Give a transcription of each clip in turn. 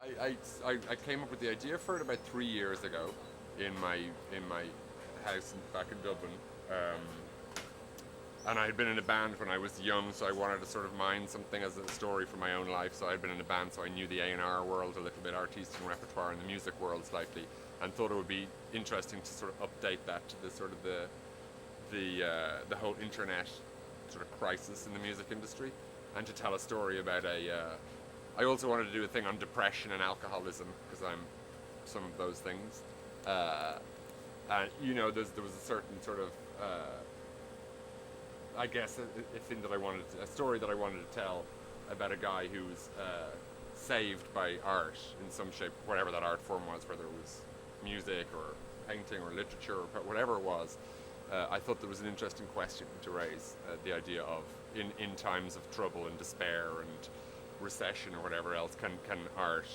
I came up with the idea for it about 3 years ago in my house back in Dublin. And I had been in a band when I was young, so I wanted to sort of mine something as a story from my own life. So I had been in a band, so I knew the A&R world a little bit, artist and repertoire, and the music world slightly, and thought it would be interesting to sort of update that to the sort of the whole internet sort of crisis in the music industry, and to tell a story about I also wanted to do a thing on depression and alcoholism, because I'm some of those things. And there was a certain sort of I guess a thing that a story that I wanted to tell about a guy who was saved by art in some shape, whatever that art form was, whether it was music or painting or literature or whatever it was. I thought there was an interesting question to raise, the idea of in times of trouble and despair and recession or whatever else, can art,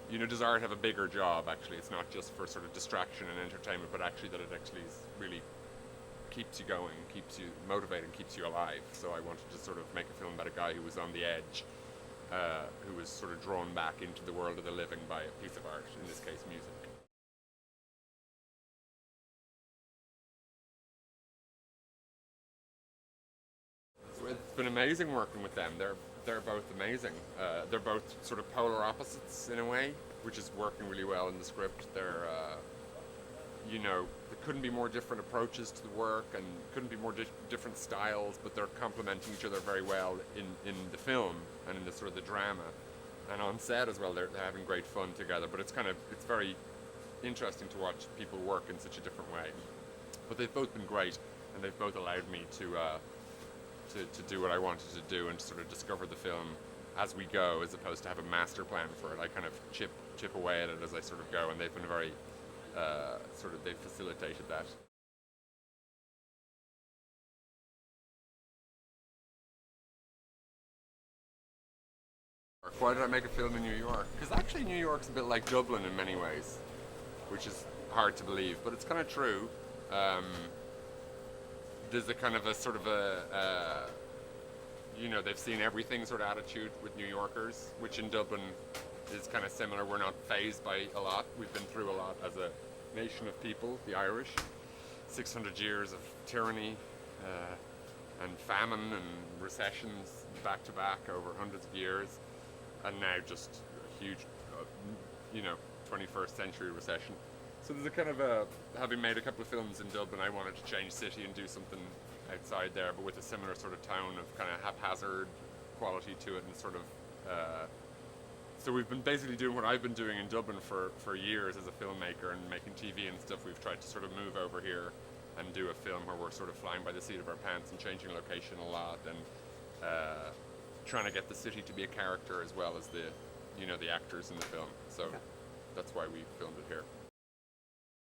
does art have a bigger job actually? It's not just for sort of distraction and entertainment, but actually that it actually is really keeps you going, keeps you motivated, keeps you alive. So I wanted to sort of make a film about a guy who was on the edge, who was sort of drawn back into the world of the living by a piece of art, in this case music. So it's been amazing working with them. They're both amazing. They're both sort of polar opposites in a way, which is working really well in the script. They're there couldn't be more different approaches to the work, and couldn't be more different styles, but they're complementing each other very well in the film and in the sort of the drama, and on set as well. They're having great fun together. But it's very interesting to watch people work in such a different way. But they've both been great, and they've both allowed me to do what I wanted to do and to sort of discover the film as we go, as opposed to have a master plan for it. I kind of chip away at it as I sort of go, and they've been very they've facilitated that. Why did I make a film in New York? Because actually New York's a bit like Dublin in many ways, which is hard to believe, but it's kind of true. There's a kind of a sort of they've seen everything sort of attitude with New Yorkers, which in Dublin is kind of similar. We're not fazed by a lot. We've been through a lot as a nation of people, the Irish. 600 years of tyranny and famine and recessions back to back over hundreds of years, and now just a huge, 21st century recession. So there's a kind of having made a couple of films in Dublin, I wanted to change city and do something outside there, but with a similar sort of tone of kind of haphazard quality to it, and sort of so we've been basically doing what I've been doing in Dublin for years as a filmmaker and making TV and stuff. We've tried to sort of move over here and do a film where we're sort of flying by the seat of our pants and changing location a lot, and trying to get the city to be a character as well as the actors in the film. So that's why we filmed it here.